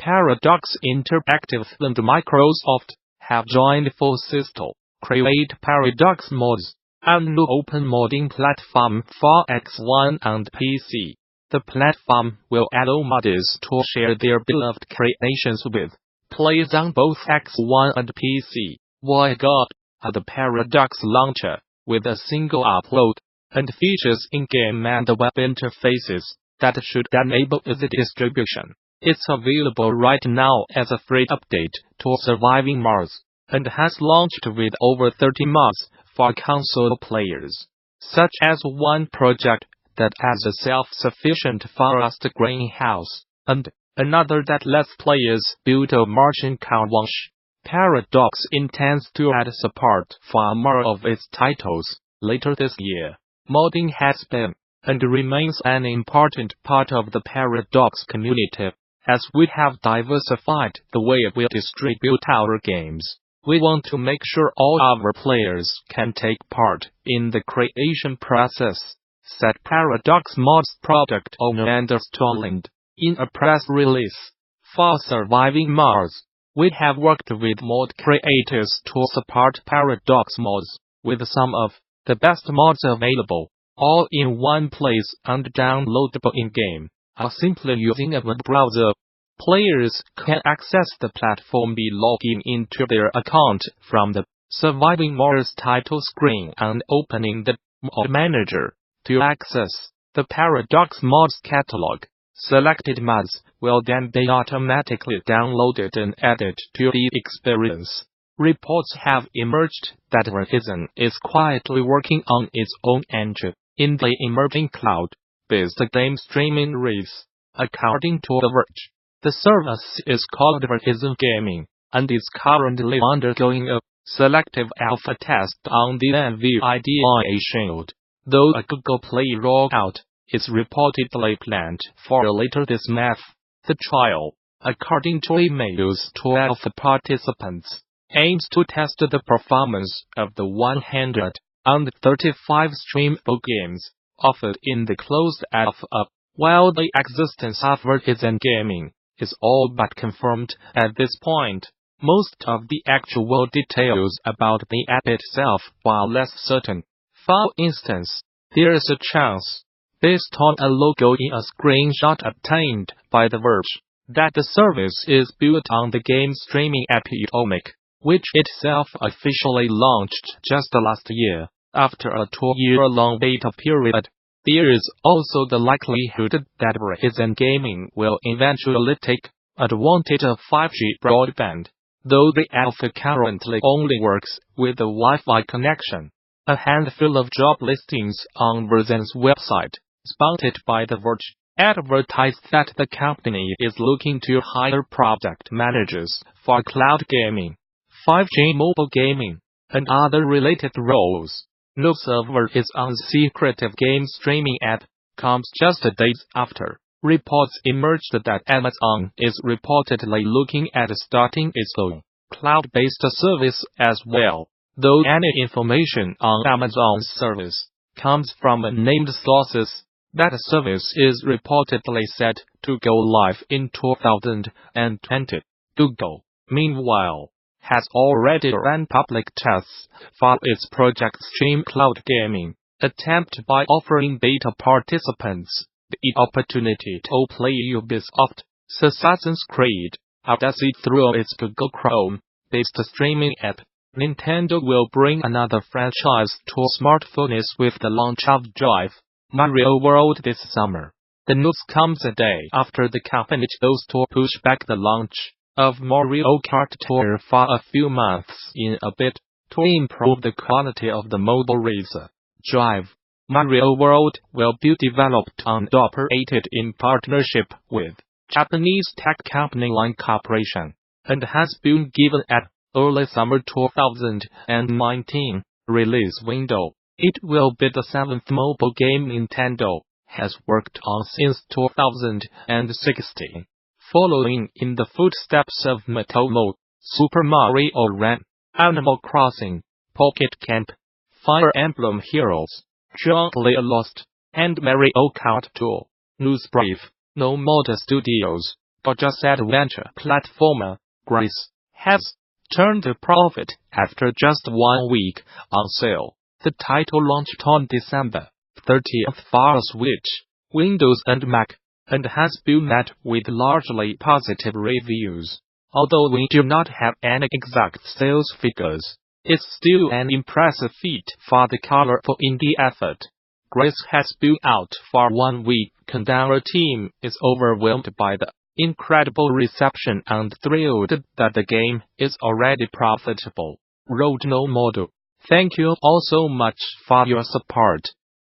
Paradox Interactive and Microsoft have joined forces to create Paradox Mods, a new open modding platform for X1 and PC. The platform will allow modders to share their beloved creations with players on both X1 and PC. Why God? The Paradox launcher, with a single upload, and features in-game and web interfaces that should enable easy distribution. It's available right now as a free update to Surviving Mars, and has launched with over 30 mods for console players, such as one project that has a self-sufficient forest greenhouse, and another that lets players build a Martian car wash. Paradox intends to add support for more of its titles later this year. Modding has been, and remains an important part of the Paradox community, as we have diversified the way we distribute our games. We want to make sure all our players can take part in the creation process, said Paradox Mods product owner Anders Tolland in a press release. For Surviving Mars, we have worked with mod creators to support Paradox Mods, with some of the best mods available, all in one place and downloadable in-game, or simply using a web browser. Players can access the platform by logging into their account from the Surviving Mars title screen and opening the Mod Manager. To access the Paradox Mods catalog, selected mods will then be automatically downloaded and added to the experience. Reports have emerged that Verizon is quietly working on its own engine in the emerging cloud-based game streaming race. According to The Verge, the service is called Verizon Gaming, and is currently undergoing a selective alpha test on the NVIDIA Shield, though a Google Play rollout is reportedly planned for later this month. The trial, according to emails to alpha participants, aims to test the performance of the 135 streamable games offered in the closed alpha, while the existence of Verizon Gaming is all but confirmed at this point. Most of the actual details about the app itself are less certain. For instance, there is a chance, based on a logo in a screenshot obtained by The Verge, that the service is built on the game streaming app Atomic, which itself officially launched just last year, after a 2-year-long beta period. There is also the likelihood that Verizon Gaming will eventually take advantage of 5G broadband, though the alpha currently only works with a Wi-Fi connection. A handful of job listings on Verizon's website, spotted by The Verge, advertised that the company is looking to hire product managers for cloud gaming, 5G mobile gaming, and other related roles. News of Verizon's secretive game streaming app comes just days after reports emerged that Amazon is reportedly looking at starting its own cloud-based service as well, though any information on Amazon's service comes from unnamed sources. That service is reportedly set to go live in 2020. Google, meanwhile, has already run public tests for its Project Stream cloud gaming attempt by offering beta participants the opportunity to play Ubisoft Assassin's Creed Odyssey through its Google Chrome-based streaming app. Nintendo will bring another franchise to smartphones with the launch of Drive Mario World this summer. The news comes a day after the company chose to push back the launch of Mario Kart Tour for a few months in a bid to improve the quality of the mobile racer. Drive Mario World will be developed and operated in partnership with Japanese tech company Line Corporation, and has been given an early summer 2019 release window. It will be the 7th mobile game Nintendo has worked on since 2016. Following in the footsteps of Matomo, Super Mario Run, Animal Crossing, Pocket Camp, Fire Emblem Heroes, Journey Lost, and Mario Kart Tour. Newsbrief. No Mod Studios gorgeous adventure platformer, Grace, has turned a profit after just 1 week on sale. The title launched on December 30th for Switch, Windows and Mac, and has been met with largely positive reviews. Although we do not have any exact sales figures, it's still an impressive feat for the colorful indie effort. Grace has been out for 1 week, and our team is overwhelmed by the incredible reception and thrilled that the game is already profitable. Wrote No Model. Thank you all so much for your support.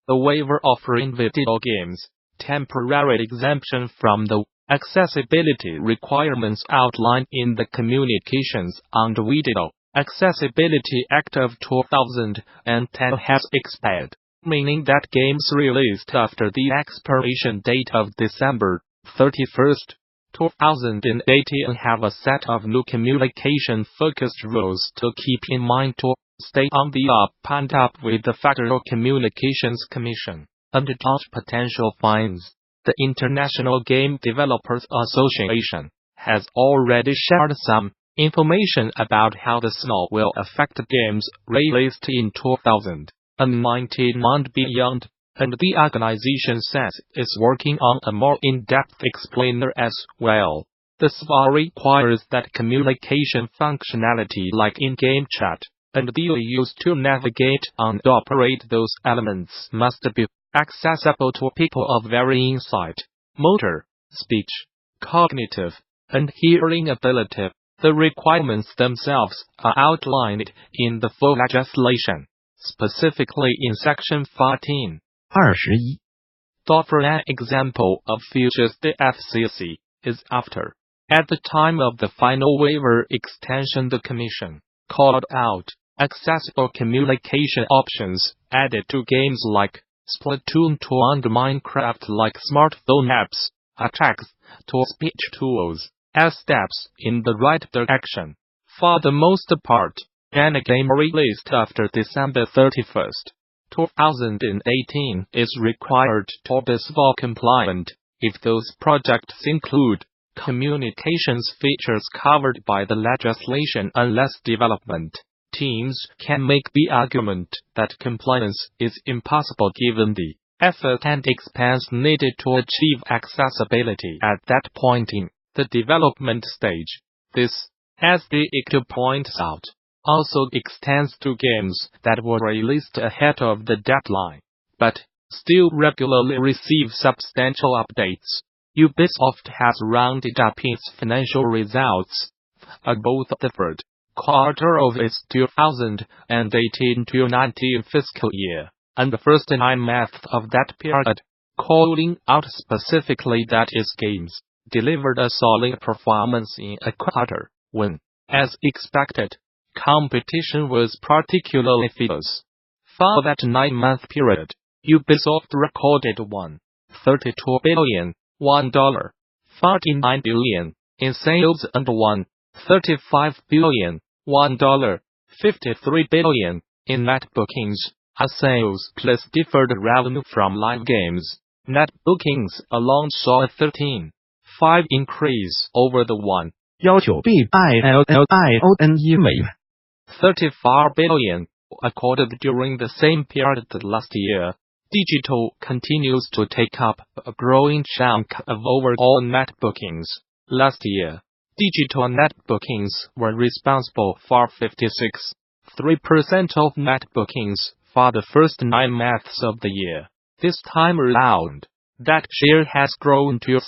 The waiver offering video games temporary exemption from the accessibility requirements outlined in the Communications and Video Accessibility Act of 2010 has expired, meaning that games released after the expiration date of December 31st, 2018 have a set of new communication-focused rules to keep in mind to stay on the up and up with the Federal Communications Commission and dodge potential fines. The International Game Developers Association has already shared some information about how the snow will affect games released in 2019 and beyond, and the organization says it's working on a more in-depth explainer as well. This requires that communication functionality like in-game chat and the used to navigate and operate those elements must be accessible to people of varying sight, motor, speech, cognitive, and hearing ability. The requirements themselves are outlined in the full legislation, specifically in Section 14. 21. For an example of features the FCC is after, at the time of the final waiver extension, the Commission called out accessible communication options added to games like Splatoon 2 and Minecraft like smartphone apps, text-to-speech tools, as steps in the right direction. For the most part, any game released after December 31st, 2018 is required to be SPA compliant if those projects include communications features covered by the legislation, unless development teams can make the argument that compliance is impossible given the effort and expense needed to achieve accessibility at that point in the development stage. This, as the ICTO points out, also extends to games that were released ahead of the deadline, but still regularly receive substantial updates. Ubisoft has rounded up its financial results for both the third quarter of its 2018-19 fiscal year and the first 9 months of that period, calling out specifically that its games delivered a solid performance in a quarter when, as expected, competition was particularly fierce. For that 9-month period, Ubisoft recorded $1.32 billion, $49 billion in sales and $1.35 billion, $53 billion in net bookings. As sales plus deferred revenue from live games, net bookings alone saw a 13.5% increase over the $1.34 billion recorded during the same period last year. Digital continues to take up a growing chunk of overall net bookings. Last year, digital net bookings were responsible for 56.3% of net bookings for the first 9 months of the year. This time around, that share has grown to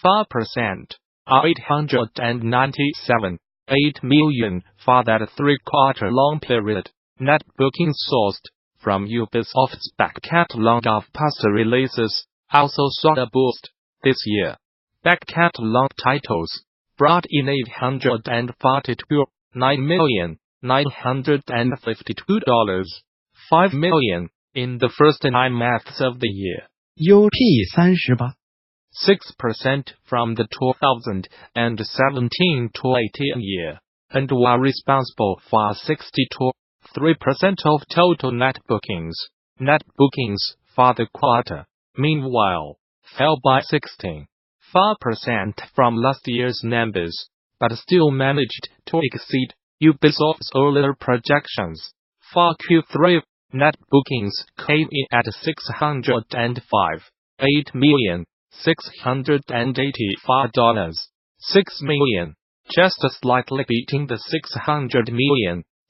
66.4%, or $897.8 million for that 3-quarter-long period. Net bookings sourced from Ubisoft's back catalog of past releases also saw a boost this year. Back catalog titles brought in $842,952.5 million in the first 9 months of the year. UP38 6% from the 2017-18 year, and were responsible for 62.3% of total net bookings. Net bookings for the quarter, meanwhile, fell by 16.5% 5% from last year's numbers, but still managed to exceed Ubisoft's earlier projections. For Q3, net bookings came in at $605,685, $6 million, just slightly beating the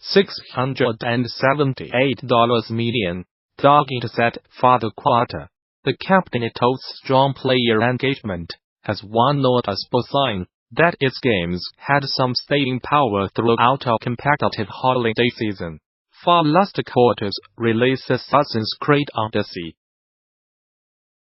$600,678 million target set for the quarter. The company touts strong player engagement as one noticeable sign that its games had some staying power throughout a competitive holiday season. For last quarter's release, Assassin's Creed Odyssey